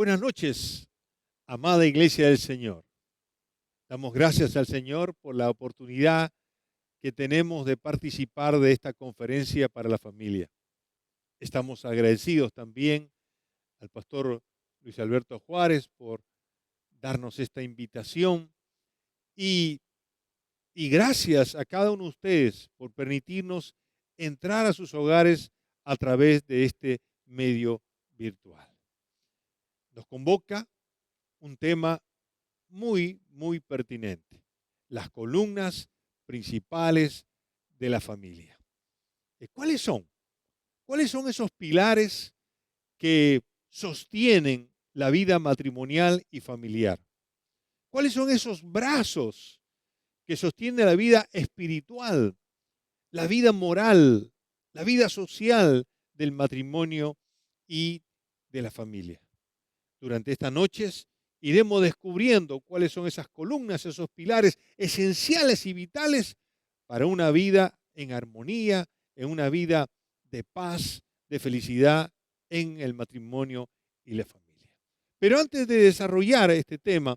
Buenas noches, amada Iglesia del Señor. Damos gracias al Señor por la oportunidad que tenemos de participar de esta conferencia para la familia. Estamos agradecidos también al pastor Luis Alberto Juárez por darnos esta invitación y, y gracias a cada uno de ustedes por permitirnos entrar a sus hogares a través de este medio virtual. Nos convoca un tema muy pertinente: las columnas principales de la familia. ¿Cuáles son? ¿Cuáles son esos pilares que sostienen la vida matrimonial y familiar? ¿Cuáles son esos brazos que sostienen la vida espiritual, la vida moral, la vida social del matrimonio y de la familia? Durante estas noches iremos descubriendo cuáles son esas columnas, esos pilares esenciales y vitales para una vida en armonía, en una vida de paz, de felicidad en el matrimonio y la familia. Pero antes de desarrollar este tema,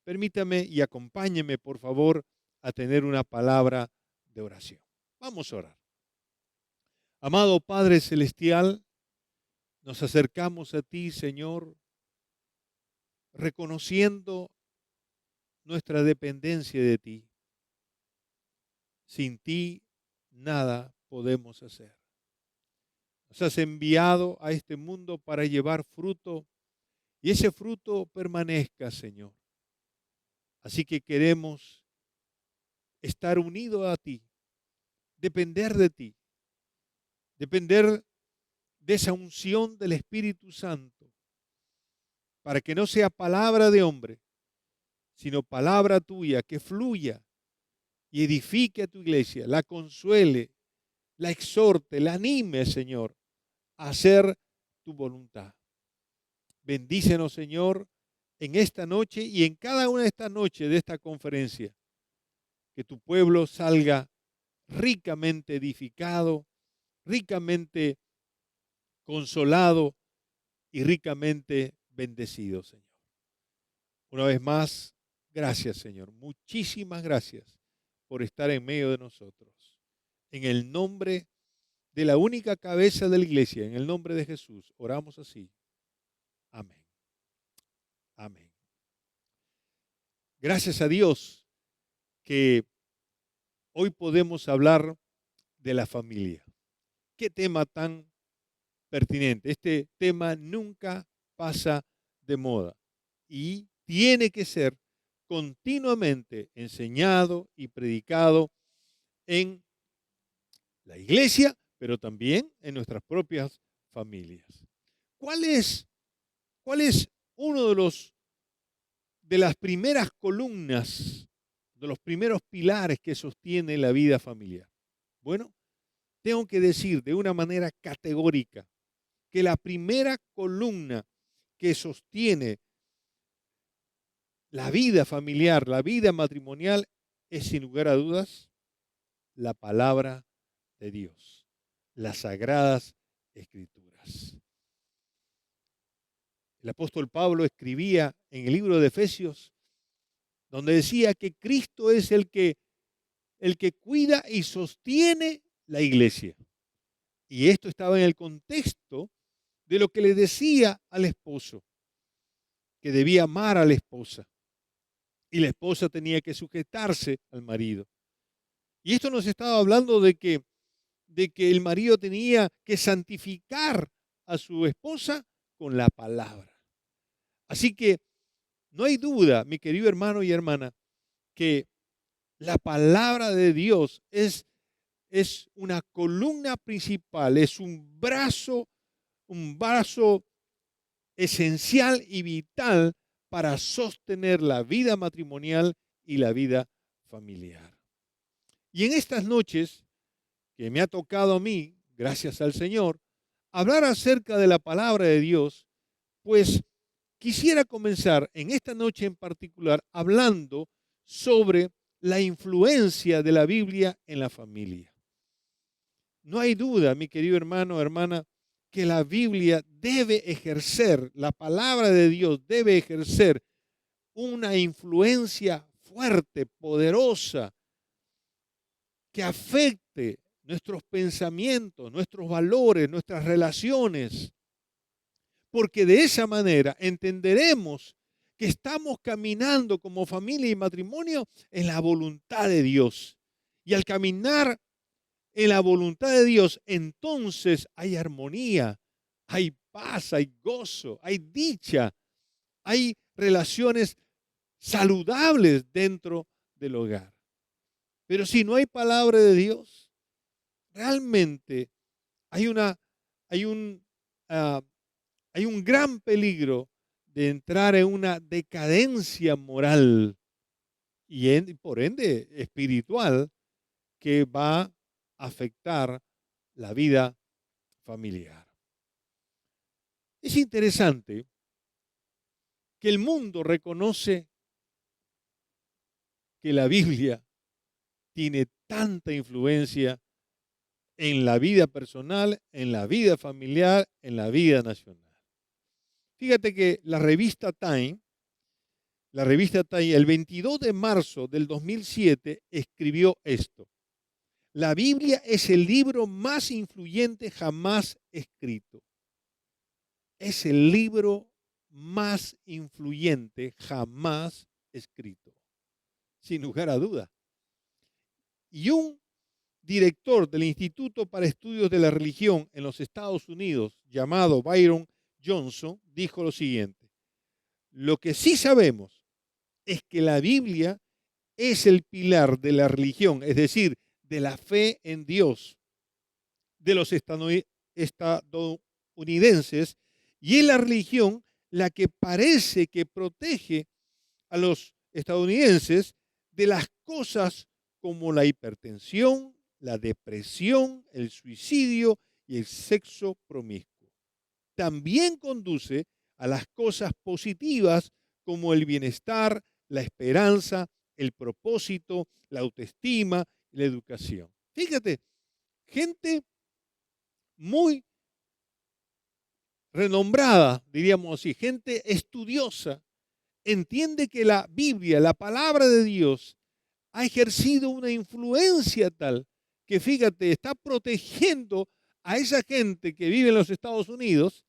permítame y acompáñeme, por favor, a tener una palabra de oración. Vamos a orar. Amado Padre Celestial, nos acercamos a ti, Señor, reconociendo nuestra dependencia de ti. Sin ti nada podemos hacer. Nos has enviado a este mundo para llevar fruto y ese fruto permanezca, Señor. Así que queremos estar unidos a ti, depender de ti, depender de esa unción del Espíritu Santo, para que no sea palabra de hombre, sino palabra tuya que fluya y edifique a tu iglesia, la consuele, la exhorte, la anime, Señor, a hacer tu voluntad. Bendícenos, Señor, en esta noche y en cada una de estas noches de esta conferencia. Que tu pueblo salga ricamente edificado, ricamente consolado y ricamente bendecido, Señor. Una vez más, gracias, Señor. Muchísimas gracias por estar en medio de nosotros. En el nombre de la única cabeza de la iglesia, en el nombre de Jesús, oramos así. Amén. Amén. Gracias a Dios que hoy podemos hablar de la familia. Qué tema tan pertinente. Este tema nunca pasa de moda y tiene que ser continuamente enseñado y predicado en la iglesia, pero también en nuestras propias familias. ¿Cuál es uno de las primeras columnas, de los primeros pilares que sostiene la vida familiar? Bueno, tengo que decir de una manera categórica que la primera columna que sostiene la vida familiar, la vida matrimonial, es sin lugar a dudas la palabra de Dios, las sagradas escrituras. El apóstol Pablo escribía en el libro de Efesios, donde decía que Cristo es el que cuida y sostiene la iglesia. Y esto estaba en el contexto de lo que le decía al esposo, que debía amar a la esposa. Y la esposa tenía que sujetarse al marido. Y esto nos estaba hablando de que el marido tenía que santificar a su esposa con la palabra. Así que no hay duda, mi querido hermano y hermana, que la palabra de Dios es una columna principal, es un brazo esencial y vital para sostener la vida matrimonial y la vida familiar. Y en estas noches que me ha tocado a mí, gracias al Señor, hablar acerca de la palabra de Dios, pues quisiera comenzar en esta noche en particular hablando sobre la influencia de la Biblia en la familia. No hay duda, mi querido hermano, hermana, que la Biblia debe ejercer, la palabra de Dios debe ejercer una influencia fuerte, poderosa, que afecte nuestros pensamientos, nuestros valores, nuestras relaciones, porque de esa manera entenderemos que estamos caminando como familia y matrimonio en la voluntad de Dios. Y al caminar en la voluntad de Dios, entonces hay armonía, hay paz, hay gozo, hay dicha, hay relaciones saludables dentro del hogar. Pero si no hay palabra de Dios, realmente hay hay un, ah, hay un gran peligro de entrar en una decadencia moral y por ende espiritual que va a afectar la vida familiar. Es interesante que el mundo reconoce que la Biblia tiene tanta influencia en la vida personal, en la vida familiar, en la vida nacional. Fíjate que la revista Time, el 22 de marzo del 2007 escribió esto: la Biblia es el libro más influyente jamás escrito. Es el libro más influyente jamás escrito, sin lugar a duda. Y un director del Instituto para Estudios de la Religión en los Estados Unidos, llamado Byron Johnson, dijo lo siguiente: lo que sí sabemos es que la Biblia es el pilar de la religión, es decir, de la fe en Dios de los estadounidenses, y es la religión la que parece que protege a los estadounidenses de las cosas como la hipertensión, la depresión, el suicidio y el sexo promiscuo. También conduce a las cosas positivas como el bienestar, la esperanza, el propósito, la autoestima y la educación. Fíjate, gente muy renombrada, diríamos así, gente estudiosa, entiende que la Biblia, la palabra de Dios, ha ejercido una influencia tal que, fíjate, está protegiendo a esa gente que vive en los Estados Unidos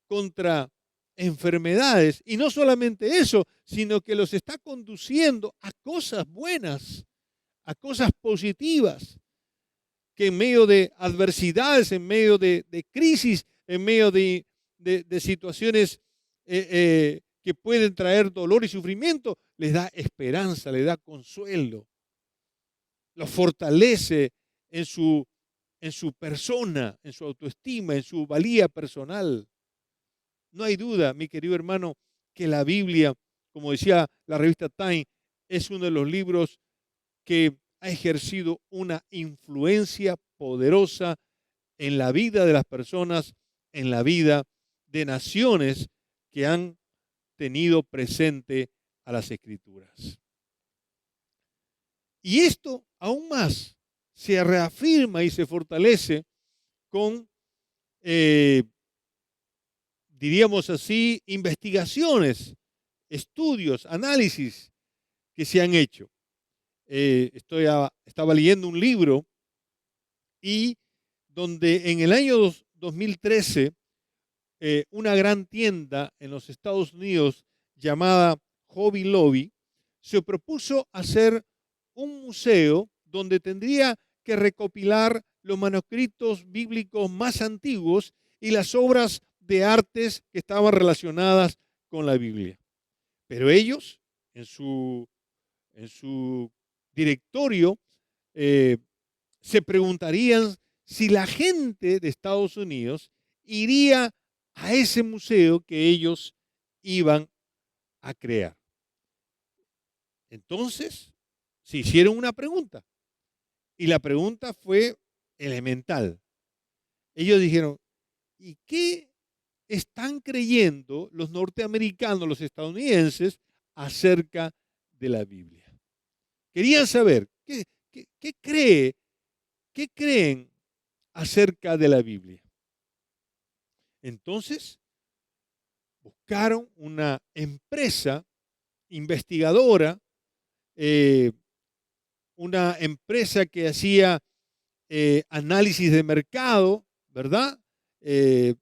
contra enfermedades. Y no solamente eso, sino que los está conduciendo a cosas buenas, a cosas positivas, que en medio de adversidades, en medio de crisis, en medio de situaciones que pueden traer dolor y sufrimiento, les da esperanza, les da consuelo, los fortalece en en su persona, en su autoestima, en su valía personal. No hay duda, mi querido hermano, que la Biblia, como decía la revista Time, es uno de los libros que ha ejercido una influencia poderosa en la vida de las personas, en la vida de naciones que han tenido presente a las Escrituras. Y esto aún más se reafirma y se fortalece con, eh, diríamos así, investigaciones, estudios, análisis que se han hecho. Estaba leyendo un libro y donde en el año 2013 una gran tienda en los Estados Unidos llamada Hobby Lobby se propuso hacer un museo donde tendría que recopilar los manuscritos bíblicos más antiguos y las obras de artes que estaban relacionadas con la Biblia. Pero ellos, en en su directorio, eh, se preguntarían si la gente de Estados Unidos iría a ese museo que ellos iban a crear. Entonces, se hicieron una pregunta y la pregunta fue elemental. Ellos dijeron: ¿y qué están creyendo los norteamericanos, los estadounidenses, acerca de la Biblia? Querían saber qué creen acerca de la Biblia. Entonces, buscaron una empresa investigadora, eh, una empresa que hacía análisis de mercado, ¿verdad? Eh,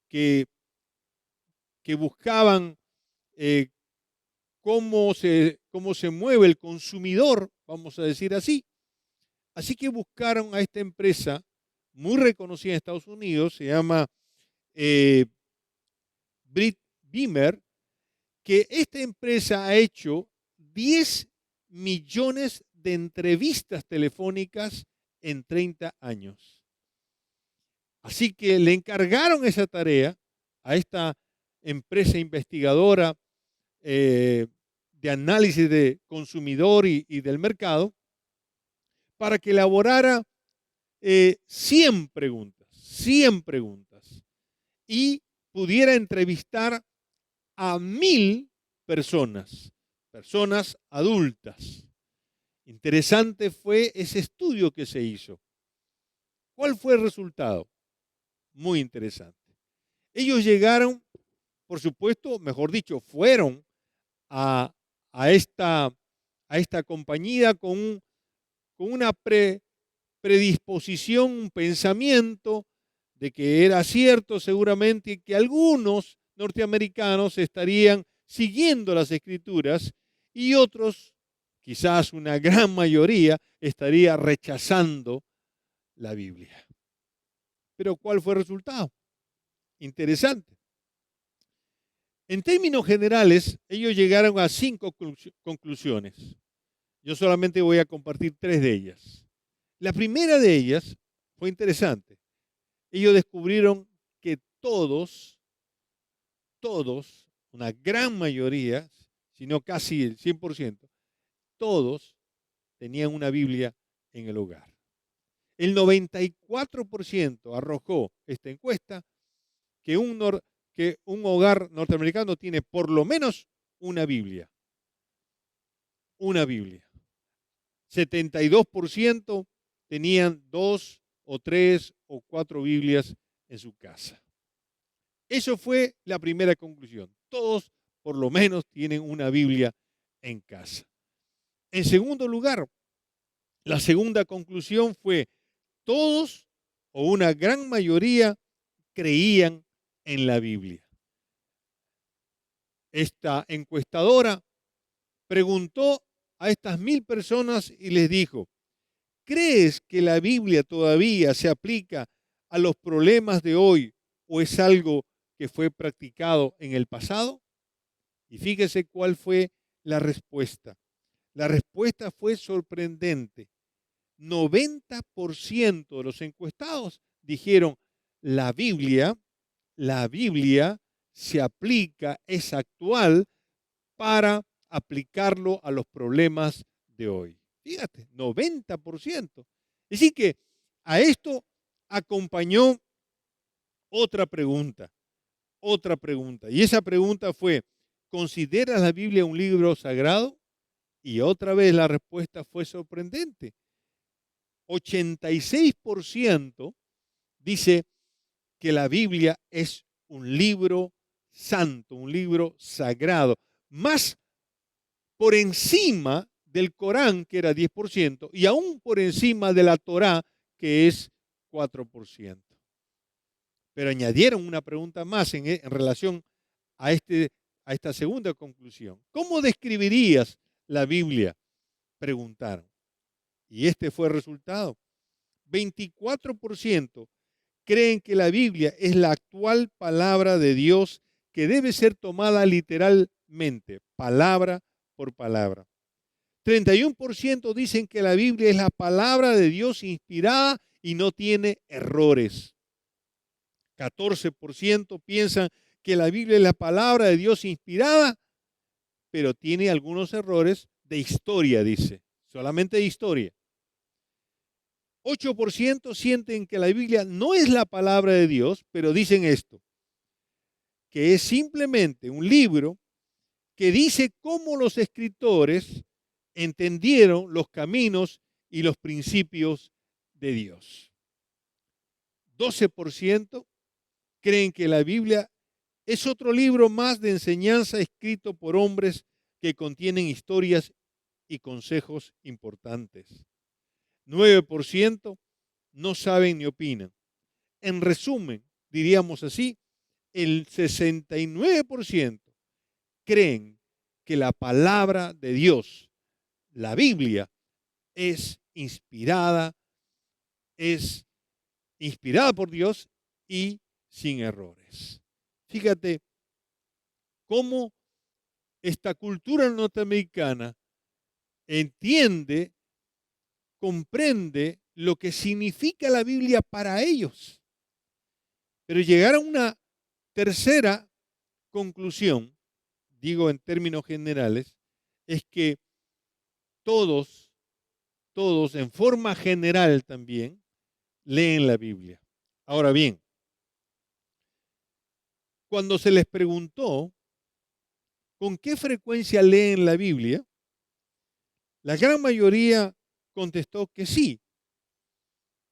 que, que buscaban eh, cómo se mueve el consumidor, vamos a decir así. Así que buscaron a esta empresa muy reconocida en Estados Unidos, se llama eh, Brit Beamer, que esta empresa ha hecho 10 millones de entrevistas telefónicas en 30 años. Así que le encargaron esa tarea a esta empresa investigadora de análisis de consumidor y del mercado para que elaborara 100 preguntas y pudiera entrevistar a 1000 personas, personas adultas. Interesante fue ese estudio que se hizo. ¿Cuál fue el resultado? Muy interesante. Ellos llegaron, por supuesto, mejor dicho, fueron a, a esta, a esta compañía con una predisposición, un pensamiento de que era cierto seguramente que algunos norteamericanos estarían siguiendo las escrituras y otros, quizás una gran mayoría, estaría rechazando la Biblia. Pero ¿cuál fue el resultado? Interesante. En términos generales, ellos llegaron a 5 conclusiones. Yo solamente voy a compartir 3 de ellas. La primera de ellas fue interesante. Ellos descubrieron que todos, una gran mayoría, si no casi el 100%, todos tenían una Biblia en el hogar. El 94% arrojó esta encuesta que que un hogar norteamericano tiene por lo menos una Biblia. Una Biblia. 72% tenían 2 o 3 o 4 Biblias en su casa. Eso fue la primera conclusión. Todos por lo menos tienen una Biblia en casa. En segundo lugar, la segunda conclusión fue todos o una gran mayoría creían en la Biblia. Esta encuestadora preguntó a estas 1000 personas y les dijo, ¿crees que la Biblia todavía se aplica a los problemas de hoy o es algo que fue practicado en el pasado? Y fíjese cuál fue la respuesta. La respuesta fue sorprendente. 90% de los encuestados dijeron, la Biblia se aplica, es actual para aplicarlo a los problemas de hoy. Fíjate, 90%. Es decir que a esto acompañó otra pregunta, Y esa pregunta fue, ¿consideras la Biblia un libro sagrado? Y otra vez la respuesta fue sorprendente. 86% dice que la Biblia es un libro santo, un libro sagrado, más por encima del Corán, que era 10%, y aún por encima de la Torá, que es 4%. Pero añadieron una pregunta más en relación a, a esta segunda conclusión. ¿Cómo describirías la Biblia? Preguntaron. Y este fue el resultado. 24% creen que la Biblia es la actual palabra de Dios que debe ser tomada literalmente, palabra por palabra. 31% dicen que la Biblia es la palabra de Dios inspirada y no tiene errores. 14% piensan que la Biblia es la palabra de Dios inspirada, pero tiene algunos errores de historia, dice, solamente de historia. 8% sienten que la Biblia no es la palabra de Dios, pero dicen esto, que es simplemente un libro que dice cómo los escritores entendieron los caminos y los principios de Dios. 12% creen que la Biblia es otro libro más de enseñanza escrito por hombres que contienen historias y consejos importantes. 9% no saben ni opinan. En resumen, diríamos así, el 69% creen que la palabra de Dios, la Biblia, es inspirada por Dios y sin errores. Fíjate cómo esta cultura norteamericana entiende, comprende lo que significa la Biblia para ellos. Pero llegar a una tercera conclusión, digo en términos generales, es que todos en forma general también, leen la Biblia. Ahora bien, cuando se les preguntó con qué frecuencia leen la Biblia, la gran mayoría contestó que sí,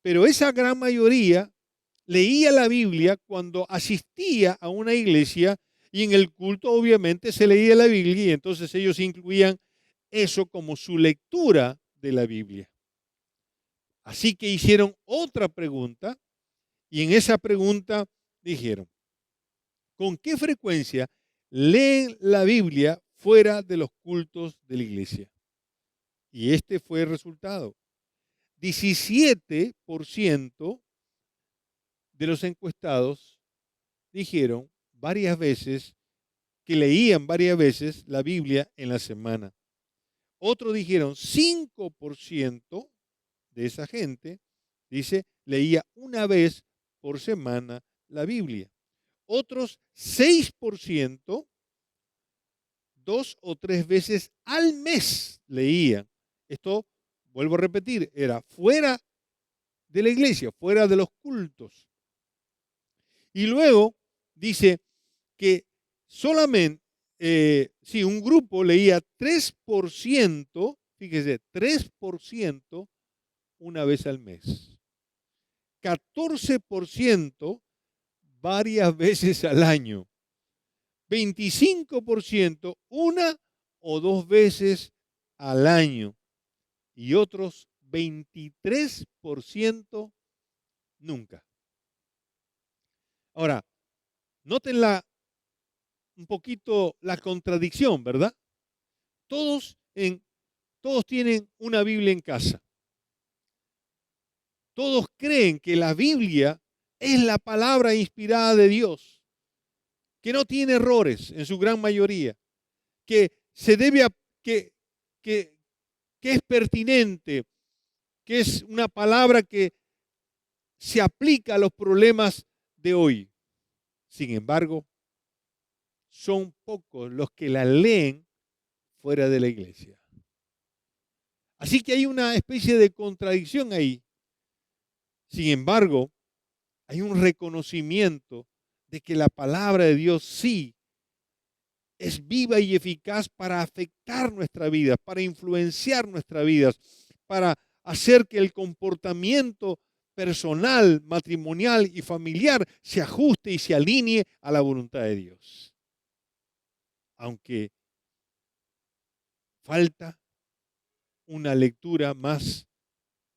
pero esa gran mayoría leía la Biblia cuando asistía a una iglesia y en el culto obviamente se leía la Biblia y entonces ellos incluían eso como su lectura de la Biblia. Así que hicieron otra pregunta y en esa pregunta dijeron, ¿con qué frecuencia leen la Biblia fuera de los cultos de la iglesia? Y este fue el resultado. 17% de los encuestados dijeron varias veces que leían varias veces la Biblia en la semana. Otros dijeron 5% de esa gente, dice, leía una vez por semana la Biblia. Otros 6%, 2 o 3 veces al mes leían. Esto, vuelvo a repetir, era fuera de la iglesia, fuera de los cultos. Y luego dice que solamente, un grupo leía 3%, fíjese, 3% una vez al mes. 14% varias veces al año. 25% una o dos veces al año. Y otros 23% nunca. Ahora, noten un poquito la contradicción, ¿verdad? Todos tienen una Biblia en casa. Todos creen que la Biblia es la palabra inspirada de Dios, que no tiene errores en su gran mayoría, que se debe a, que es pertinente, que es una palabra que se aplica a los problemas de hoy. Sin embargo, son pocos los que la leen fuera de la iglesia. Así que hay una especie de contradicción ahí. Sin embargo, hay un reconocimiento de que la palabra de Dios sí es viva y eficaz para afectar nuestra vida, para influenciar nuestra vida, para hacer que el comportamiento personal, matrimonial y familiar se ajuste y se alinee a la voluntad de Dios. Aunque falta una lectura más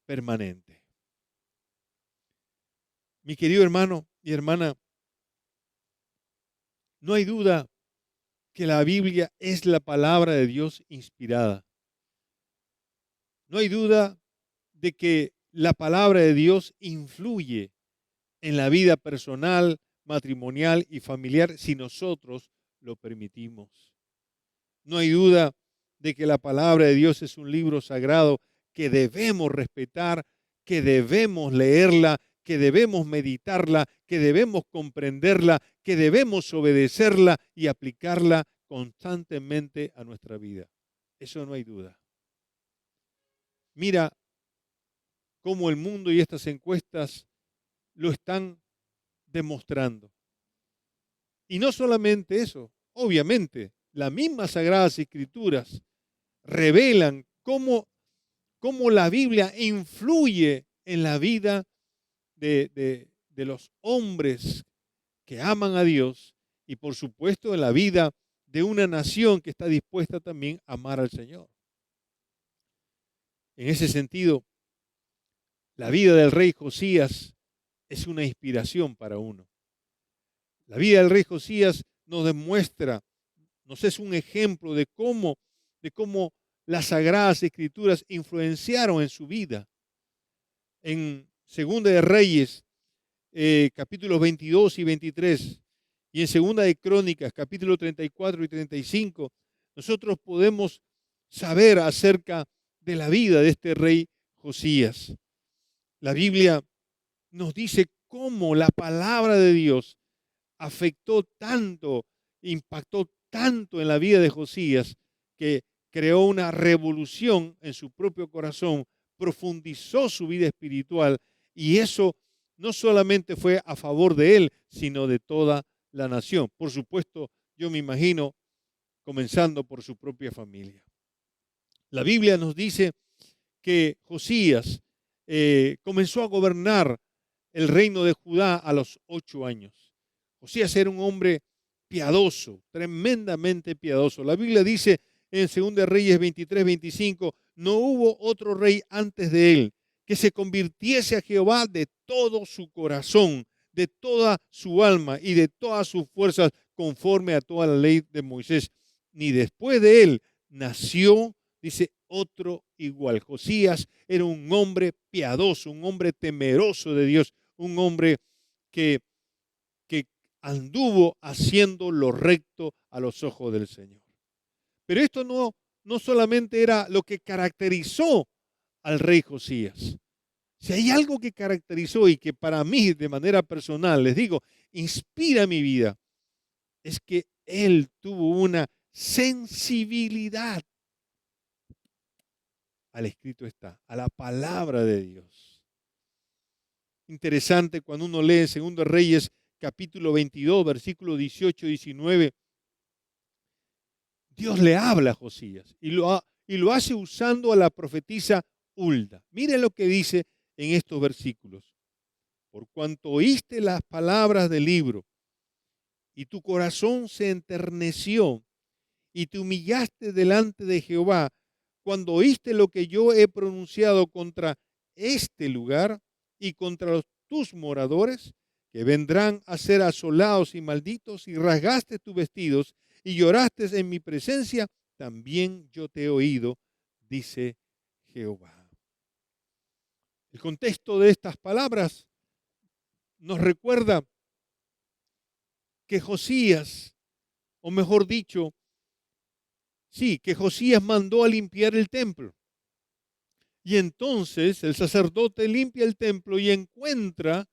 permanente. Mi querido hermano y hermana, no hay duda que la Biblia es la palabra de Dios inspirada. No hay duda de que la palabra de Dios influye en la vida personal, matrimonial y familiar si nosotros lo permitimos. No hay duda de que la palabra de Dios es un libro sagrado que debemos respetar, que debemos leerla, que debemos meditarla, que debemos comprenderla, que debemos obedecerla y aplicarla constantemente a nuestra vida. Eso no hay duda. Mira cómo el mundo y estas encuestas lo están demostrando. Y no solamente eso, obviamente, las mismas Sagradas Escrituras revelan cómo la Biblia influye en la vida de los hombres que aman a Dios y por supuesto en la vida de una nación que está dispuesta también a amar al Señor. En ese sentido, la vida del rey Josías es una inspiración para uno. La vida del rey Josías nos demuestra, nos es un ejemplo de cómo las Sagradas Escrituras influenciaron en su vida. En Segunda de Reyes, capítulos 22 y 23, y en Segunda de Crónicas, capítulos 34 y 35, nosotros podemos saber acerca de la vida de este rey Josías. La Biblia nos dice cómo la palabra de Dios afectó tanto, impactó tanto en la vida de Josías, que creó una revolución en su propio corazón, profundizó su vida espiritual, y eso no solamente fue a favor de él, sino de toda la nación. Por supuesto, yo me imagino, comenzando por su propia familia. La Biblia nos dice que Josías comenzó a gobernar el reino de Judá a los 8 años. Josías era un hombre piadoso, tremendamente piadoso. La Biblia dice en 2 Reyes 23, 25, no hubo otro rey antes de él que se convirtiese a Jehová de todo su corazón, de toda su alma y de todas sus fuerzas, conforme a toda la ley de Moisés. Ni después de él nació, dice, otro igual. Josías era un hombre piadoso, un hombre temeroso de Dios, un hombre que anduvo haciendo lo recto a los ojos del Señor. Pero esto no solamente era lo que caracterizó al rey Josías. Si hay algo que caracterizó y que para mí de manera personal, les digo, inspira mi vida, es que él tuvo una sensibilidad al escrito está, a la palabra de Dios. Interesante cuando uno lee en 2 Reyes capítulo 22, versículo 18 y 19, Dios le habla a Josías y lo hace usando a la profetisa Hulda. Mire lo que dice en estos versículos. Por cuanto oíste las palabras del libro y tu corazón se enterneció y te humillaste delante de Jehová, cuando oíste lo que yo he pronunciado contra este lugar y contra tus moradores, que vendrán a ser asolados y malditos, y rasgaste tus vestidos y lloraste en mi presencia, también yo te he oído, dice Jehová. El contexto de estas palabras nos recuerda que Josías, o mejor dicho, sí, que Josías mandó a limpiar el templo. Y entonces el sacerdote limpia el templo y encuentra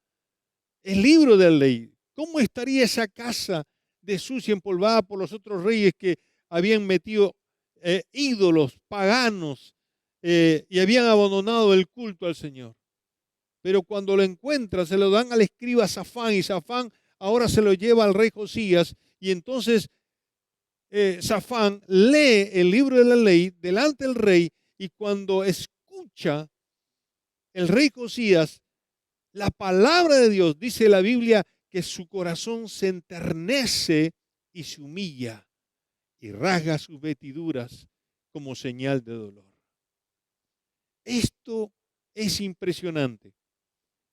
el libro de la ley. ¿Cómo estaría esa casa de sucia, empolvada por los otros reyes que habían metido ídolos paganos y habían abandonado el culto al Señor? Pero cuando lo encuentra, se lo dan al escriba Safán, y Safán ahora se lo lleva al rey Josías, y entonces Safán lee el libro de la ley delante del rey, y cuando escucha el rey Josías la palabra de Dios, dice la Biblia que su corazón se enternece y se humilla y rasga sus vestiduras como señal de dolor. Esto es impresionante.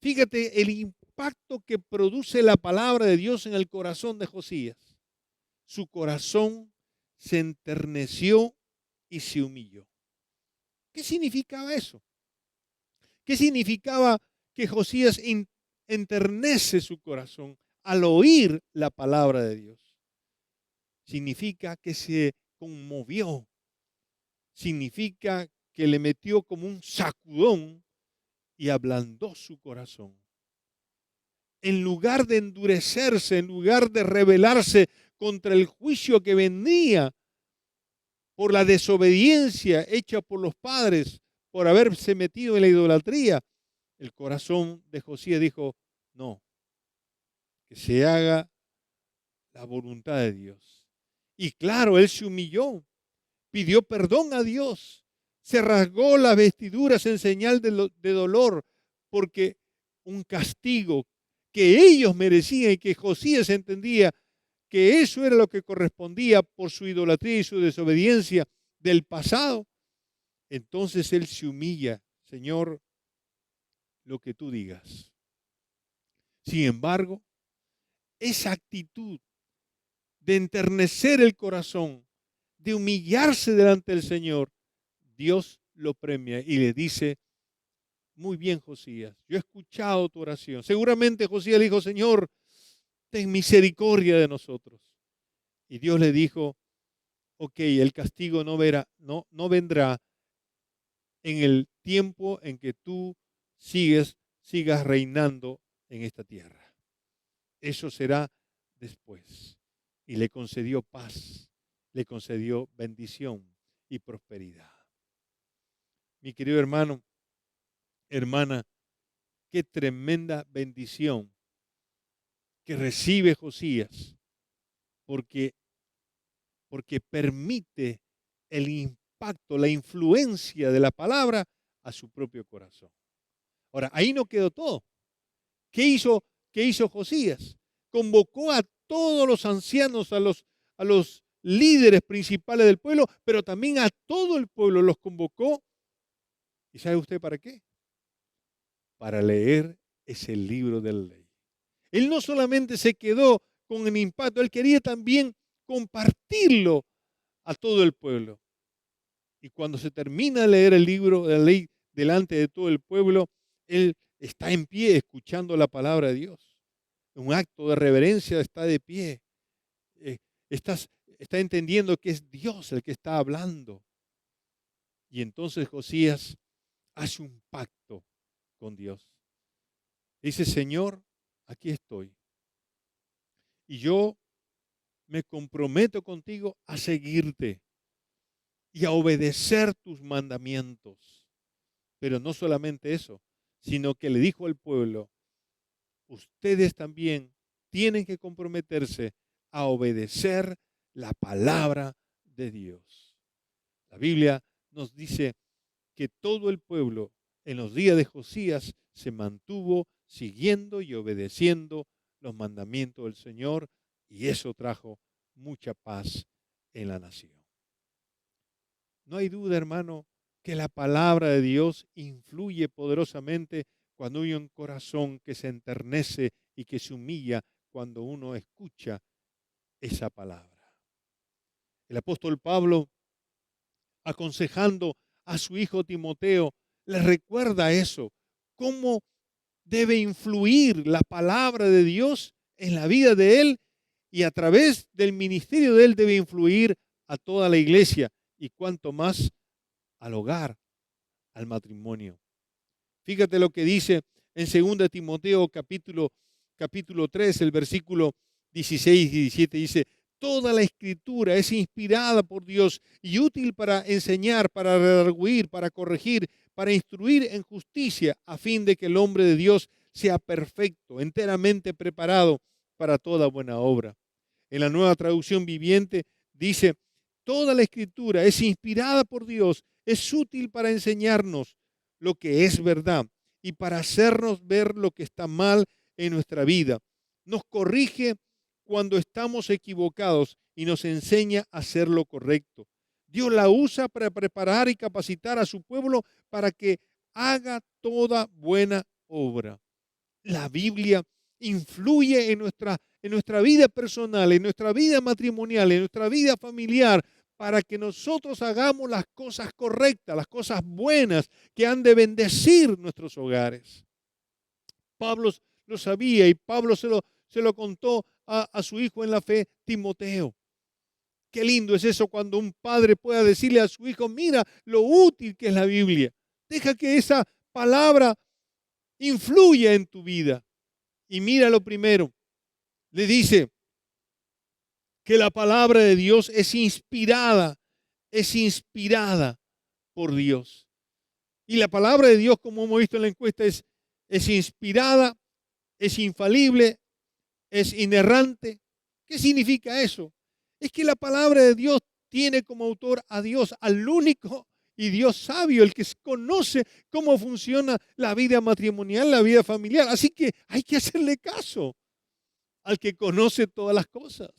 Fíjate el impacto que produce la palabra de Dios en el corazón de Josías. Su corazón se enterneció y se humilló. ¿Qué significaba eso? ¿Qué significaba que Josías enternece su corazón al oír la palabra de Dios? Significa que se conmovió. Significa que le metió como un sacudón y ablandó su corazón. En lugar de endurecerse, en lugar de rebelarse contra el juicio que venía por la desobediencia hecha por los padres, por haberse metido en la idolatría, el corazón de Josías dijo, no, que se haga la voluntad de Dios. Y claro, él se humilló, pidió perdón a Dios, se rasgó las vestiduras en señal de dolor, porque un castigo que ellos merecían y que Josías entendía que eso era lo que correspondía por su idolatría y su desobediencia del pasado, entonces él se humilla, Señor, lo que tú digas. Sin embargo, esa actitud de enternecer el corazón, de humillarse delante del Señor, Dios lo premia y le dice: muy bien, Josías, yo he escuchado tu oración. Seguramente Josías le dijo: Señor, ten misericordia de nosotros. Y Dios le dijo: ok, el castigo no vendrá en el tiempo en que tú sigas reinando en esta tierra. Eso será después. Y le concedió paz, le concedió bendición y prosperidad. Mi querido hermano, hermana, qué tremenda bendición que recibe Josías, porque, porque permite el impacto, la influencia de la palabra a su propio corazón. Ahora, ahí no quedó todo. ¿Qué hizo Josías? Convocó a todos los ancianos, a los líderes principales del pueblo, pero también a todo el pueblo los convocó. ¿Y sabe usted para qué? Para leer ese libro de la ley. Él no solamente se quedó con el impacto, él quería también compartirlo a todo el pueblo. Y cuando se termina de leer el libro de la ley delante de todo el pueblo, él está en pie escuchando la palabra de Dios. Un acto de reverencia, está de pie. Eh, está entendiendo que es Dios el que está hablando. Y entonces Josías hace un pacto con Dios. Dice: Señor, aquí estoy. Y yo me comprometo contigo a seguirte y a obedecer tus mandamientos. Pero no solamente eso, sino que le dijo al pueblo: ustedes también tienen que comprometerse a obedecer la palabra de Dios. La Biblia nos dice que todo el pueblo en los días de Josías se mantuvo siguiendo y obedeciendo los mandamientos del Señor, y eso trajo mucha paz en la nación. No hay duda, hermano, que la palabra de Dios influye poderosamente cuando hay un corazón que se enternece y que se humilla cuando uno escucha esa palabra. El apóstol Pablo, aconsejando a su hijo Timoteo, le recuerda eso, cómo debe influir la palabra de Dios en la vida de él, y a través del ministerio de él debe influir a toda la iglesia, y cuanto más al hogar, al matrimonio. Fíjate lo que dice en 2 Timoteo capítulo 3, el versículo 16 y 17, dice: toda la escritura es inspirada por Dios y útil para enseñar, para redarguir, para corregir, para instruir en justicia, a fin de que el hombre de Dios sea perfecto, enteramente preparado para toda buena obra. En la Nueva Traducción Viviente dice: toda la escritura es inspirada por Dios, es útil para enseñarnos lo que es verdad y para hacernos ver lo que está mal en nuestra vida. Nos corrige cuando estamos equivocados y nos enseña a hacer lo correcto. Dios la usa para preparar y capacitar a su pueblo para que haga toda buena obra. La Biblia influye en nuestra vida personal, en nuestra vida matrimonial, en nuestra vida familiar, para que nosotros hagamos las cosas correctas, las cosas buenas que han de bendecir nuestros hogares. Pablo lo sabía y Pablo se lo contó a su hijo en la fe, Timoteo. Qué lindo es eso cuando un padre pueda decirle a su hijo: mira lo útil que es la Biblia. Deja que esa palabra influya en tu vida. Y mira lo primero, le dice que la palabra de Dios es inspirada por Dios. Y la palabra de Dios, como hemos visto en la encuesta, es inspirada, es infalible, es inerrante. ¿Qué significa eso? Es que la palabra de Dios tiene como autor a Dios, al único y Dios sabio, el que conoce cómo funciona la vida matrimonial, la vida familiar. Así que hay que hacerle caso al que conoce todas las cosas.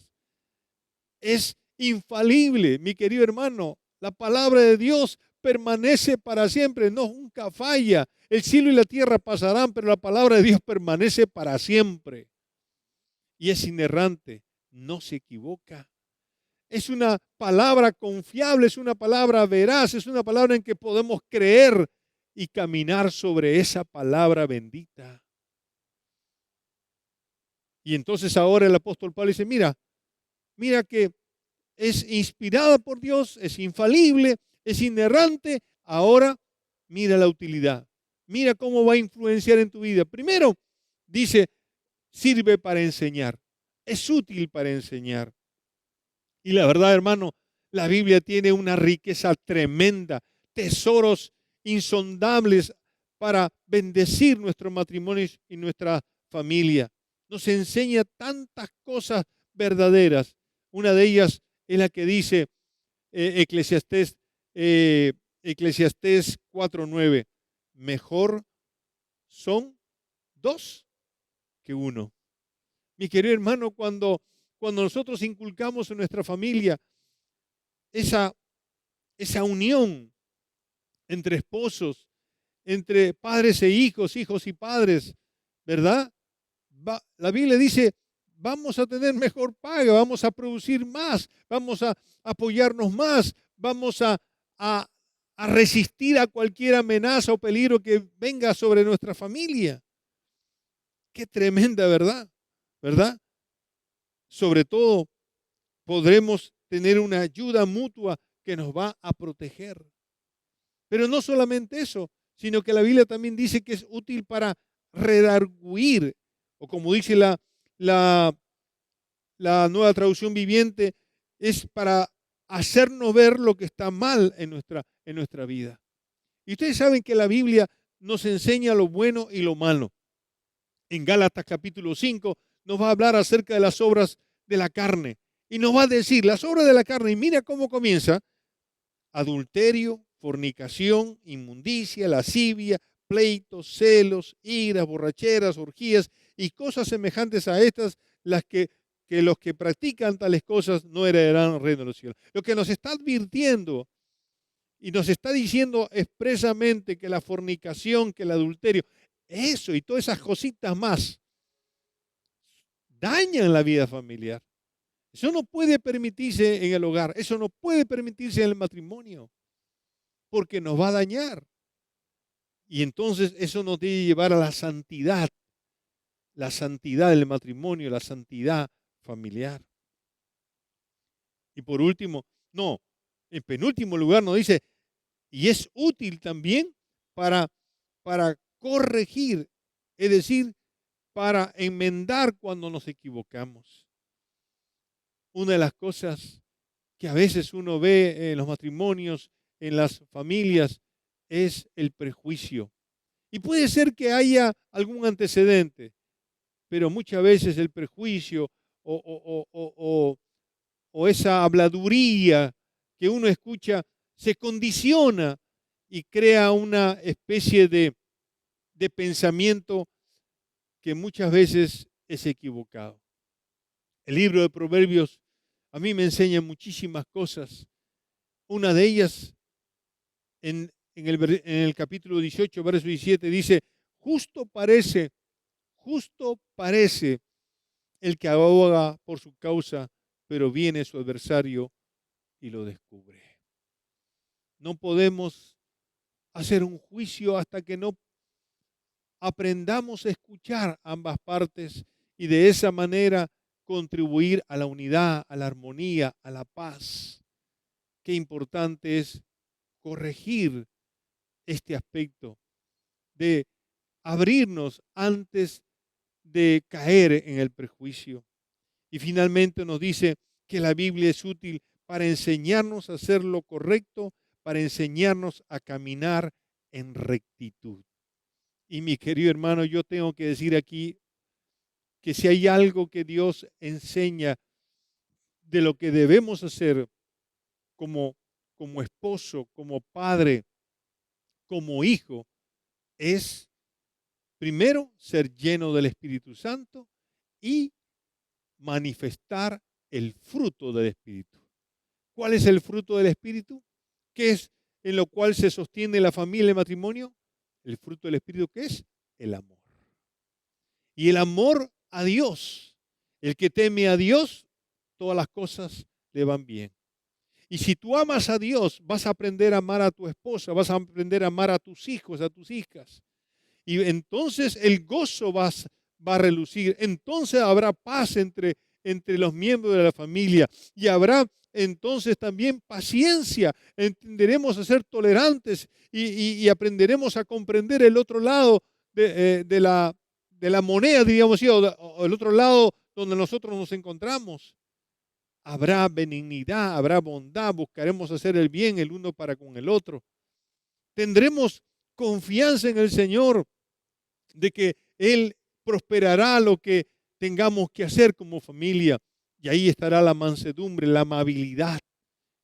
Es infalible, mi querido hermano. La palabra de Dios permanece para siempre, no nunca falla. El cielo y la tierra pasarán, pero la palabra de Dios permanece para siempre. Y es inerrante, no se equivoca. Es una palabra confiable, es una palabra veraz, es una palabra en que podemos creer y caminar sobre esa palabra bendita. Y entonces ahora el apóstol Pablo dice, mira que es inspirada por Dios, es infalible, es inerrante. Ahora mira la utilidad, mira cómo va a influenciar en tu vida. Primero, dice, sirve para enseñar, es útil para enseñar. Y la verdad, hermano, la Biblia tiene una riqueza tremenda, tesoros insondables para bendecir nuestros matrimonios y nuestra familia. Nos enseña tantas cosas verdaderas. Una de ellas es la que dice Eclesiastés, Eclesiastés 4:9. Mejor son dos que uno. Mi querido hermano, cuando nosotros inculcamos en nuestra familia esa, esa unión entre esposos, entre padres e hijos, hijos y padres, ¿verdad? La Biblia dice, vamos a tener mejor paga, vamos a producir más, vamos a apoyarnos más, vamos a, a resistir a cualquier amenaza o peligro que venga sobre nuestra familia. Qué tremenda verdad, ¿verdad? Sobre todo, podremos tener una ayuda mutua que nos va a proteger. Pero no solamente eso, sino que la Biblia también dice que es útil para redarguir, o como dice la, la nueva traducción viviente, es para hacernos ver lo que está mal en nuestra vida. Y ustedes saben que la Biblia nos enseña lo bueno y lo malo. En Gálatas capítulo 5 nos va a hablar acerca de las obras de la carne. Y nos va a decir las obras de la carne, y mira cómo comienza: adulterio, fornicación, inmundicia, lascivia, pleitos, celos, iras, borracheras, orgías y cosas semejantes a estas, las que los que practican tales cosas no heredarán el reino de los cielos. Lo que nos está advirtiendo y nos está diciendo expresamente que la fornicación, que el adulterio, eso y todas esas cositas más, dañan la vida familiar. Eso no puede permitirse en el hogar, eso no puede permitirse en el matrimonio, porque nos va a dañar. Y entonces eso nos debe llevar a la santidad del matrimonio, la santidad familiar. Y por último, no, en penúltimo lugar nos dice, y es útil también para, para corregir, es decir, para enmendar cuando nos equivocamos. Una de las cosas que a veces uno ve en los matrimonios, en las familias, es el prejuicio. Y puede ser que haya algún antecedente, pero muchas veces el prejuicio o esa habladuría que uno escucha se condiciona y crea una especie de pensamiento que muchas veces es equivocado. El libro de Proverbios a mí me enseña muchísimas cosas. Una de ellas, en el capítulo 18, verso 17, dice, justo parece el que aboga por su causa, pero viene su adversario y lo descubre. No podemos hacer un juicio hasta que no aprendamos a escuchar ambas partes y de esa manera contribuir a la unidad, a la armonía, a la paz. Qué importante es corregir este aspecto de abrirnos antes de caer en el prejuicio. Y finalmente nos dice que la Biblia es útil para enseñarnos a hacer lo correcto, para enseñarnos a caminar en rectitud. Y mi querido hermano, yo tengo que decir aquí que si hay algo que Dios enseña de lo que debemos hacer como esposo, como padre, como hijo, es primero ser lleno del Espíritu Santo y manifestar el fruto del Espíritu. ¿Cuál es el fruto del Espíritu? ¿Qué es en lo cual se sostiene la familia y el matrimonio? El fruto del Espíritu, ¿qué es? El amor. Y el amor a Dios. El que teme a Dios, todas las cosas le van bien. Y si tú amas a Dios, vas a aprender a amar a tu esposa, vas a aprender a amar a tus hijos, a tus hijas. Y entonces el gozo va a relucir. Entonces habrá paz entre los miembros de la familia. Y habrá entonces también paciencia. Entenderemos a ser tolerantes y aprenderemos a comprender el otro lado de la moneda, diríamos así, o el otro lado donde nosotros nos encontramos. Habrá benignidad, habrá bondad, buscaremos hacer el bien el uno para con el otro. Tendremos confianza en el Señor de que Él prosperará lo que tengamos que hacer como familia. Y ahí estará la mansedumbre, la amabilidad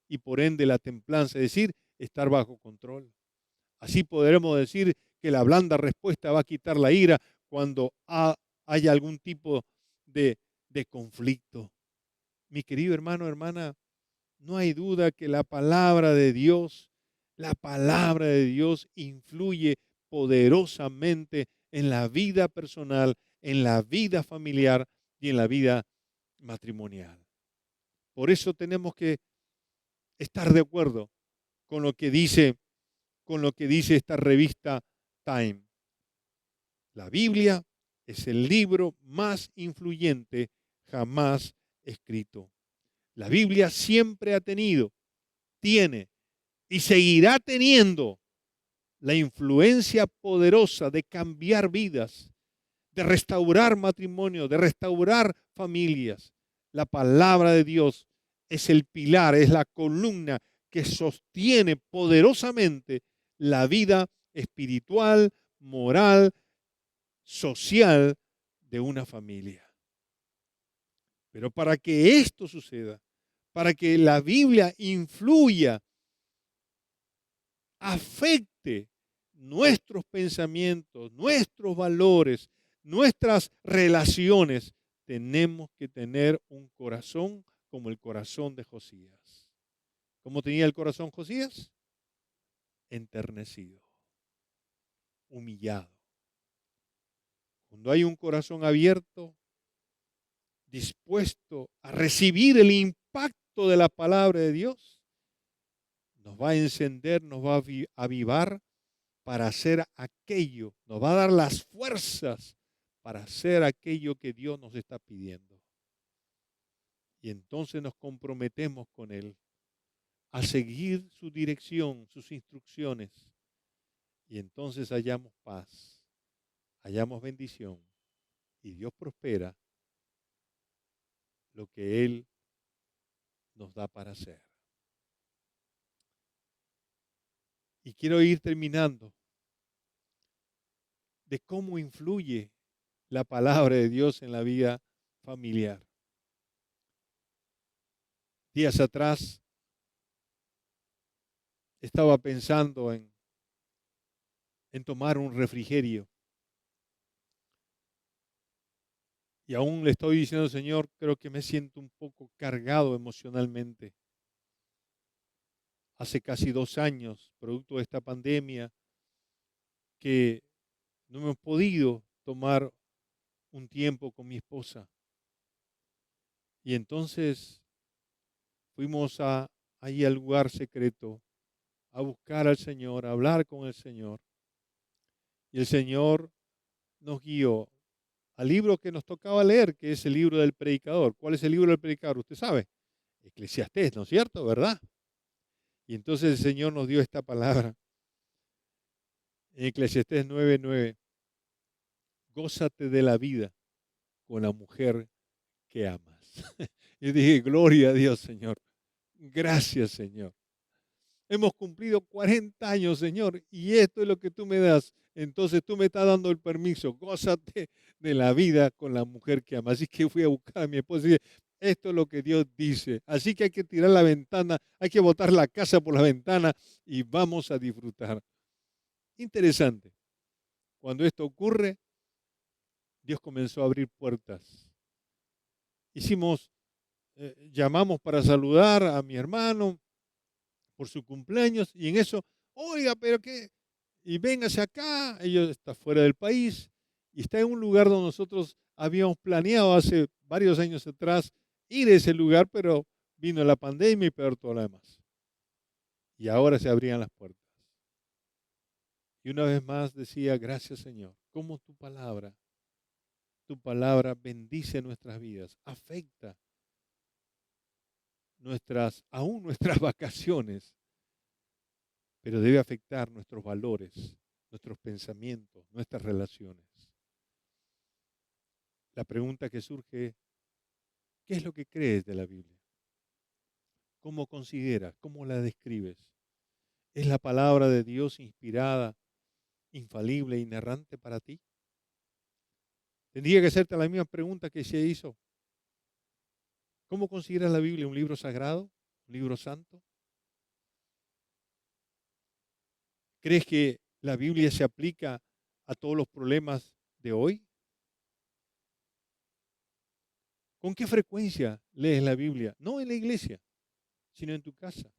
y por ende la templanza, es decir, estar bajo control. Así podremos decir que la blanda respuesta va a quitar la ira cuando haya algún tipo de conflicto. Mi querido hermano, hermana, no hay duda que la palabra de Dios influye poderosamente en la vida personal, en la vida familiar y en la vida matrimonial. Por eso tenemos que estar de acuerdo con lo que dice, esta revista Time. La Biblia es el libro más influyente jamás escrito. La Biblia siempre ha tenido, tiene y seguirá teniendo la influencia poderosa de cambiar vidas, de restaurar matrimonio, de restaurar familias. La palabra de Dios es el pilar, es la columna que sostiene poderosamente la vida espiritual, moral, social de una familia. Pero para que esto suceda, para que la Biblia influya, afecte nuestros pensamientos, nuestros valores, nuestras relaciones, tenemos que tener un corazón como el corazón de Josías. ¿Cómo tenía el corazón Josías? Enternecido, humillado. Cuando hay un corazón abierto, dispuesto a recibir el impacto de la palabra de Dios, nos va a encender, nos va a avivar para hacer aquello, nos va a dar las fuerzas para hacer aquello que Dios nos está pidiendo. Y entonces nos comprometemos con Él a seguir su dirección, sus instrucciones. Y entonces hallamos paz, hallamos bendición y Dios prospera lo que Él nos da para hacer. Y quiero ir terminando de cómo influye la palabra de Dios en la vida familiar. Días atrás estaba pensando en tomar un refrigerio. Y aún le estoy diciendo, Señor, creo que me siento un poco cargado emocionalmente. Hace casi 2 años, producto de esta pandemia, que no hemos podido tomar un tiempo con mi esposa. Y entonces fuimos ahí al lugar secreto a buscar al Señor, a hablar con el Señor. Y el Señor nos guió al libro que nos tocaba leer, que es el libro del predicador. ¿Cuál es el libro del predicador? Usted sabe, Eclesiastés, ¿no es cierto? ¿Verdad? Y entonces el Señor nos dio esta palabra. En Eclesiastés 9:9, gózate de la vida con la mujer que amas. Y dije, gloria a Dios, Señor. Gracias, Señor. Hemos cumplido 40 años, Señor, y esto es lo que tú me das. Entonces tú me estás dando el permiso. Gózate de la vida con la mujer que amas. Así que fui a buscar a mi esposa y dije, Esto es lo que Dios dice. Así que hay que tirar la ventana, hay que botar la casa por la ventana y vamos a disfrutar. Interesante. Cuando esto ocurre, Dios comenzó a abrir puertas. Llamamos para saludar a mi hermano por su cumpleaños y en eso, oiga, pero qué, y véngase acá, ella está fuera del país y está en un lugar donde nosotros habíamos planeado hace varios años atrás ir a ese lugar, pero vino la pandemia y peor todo lo demás. Y ahora se abrían las puertas. Y una vez más decía, gracias Señor, como tu palabra bendice nuestras vidas, afecta aún nuestras vacaciones, pero debe afectar nuestros valores, nuestros pensamientos, nuestras relaciones. La pregunta que surge es, ¿qué es lo que crees de la Biblia? ¿Cómo consideras? ¿Cómo la describes? ¿Es la palabra de Dios inspirada, infalible e inerrante para ti? Tendría que hacerte la misma pregunta que se hizo. ¿Cómo consideras la Biblia? ¿Un libro sagrado? ¿Un libro santo? ¿Crees que la Biblia se aplica a todos los problemas de hoy? ¿Con qué frecuencia lees la Biblia? No en la iglesia, sino en tu casa.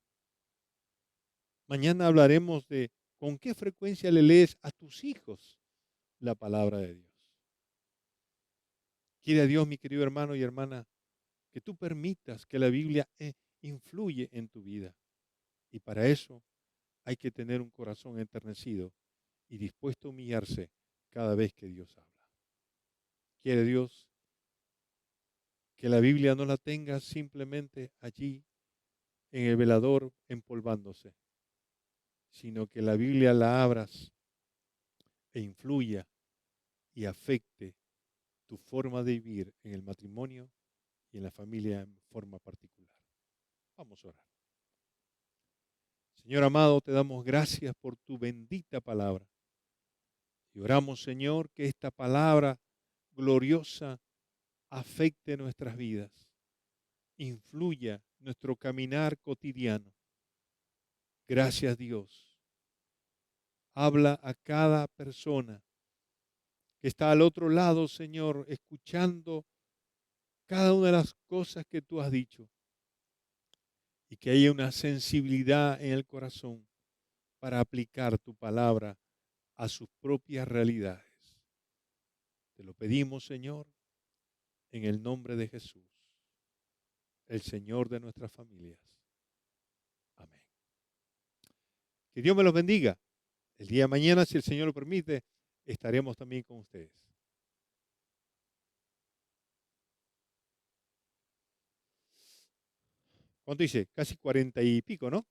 Mañana hablaremos de con qué frecuencia le lees a tus hijos la palabra de Dios. Quiere a Dios, mi querido hermano y hermana, que tú permitas que la Biblia influye en tu vida. Y para eso hay que tener un corazón enternecido y dispuesto a humillarse cada vez que Dios habla. Quiere Dios que la Biblia no la tengas simplemente allí en el velador empolvándose, sino que la Biblia la abras e influya y afecte tu forma de vivir en el matrimonio y en la familia en forma particular. Vamos a orar. Señor amado, te damos gracias por tu bendita palabra. Y oramos, Señor, que esta palabra gloriosa afecte nuestras vidas, influya nuestro caminar cotidiano. Gracias, Dios. Habla a cada persona que está al otro lado, Señor, escuchando cada una de las cosas que tú has dicho y que haya una sensibilidad en el corazón para aplicar tu palabra a sus propias realidades. Te lo pedimos, Señor, en el nombre de Jesús, el Señor de nuestras familias. Amén. Que Dios me los bendiga. El día de mañana, si el Señor lo permite, estaremos también con ustedes. ¿Cuánto dice? Casi 40 y pico, ¿no?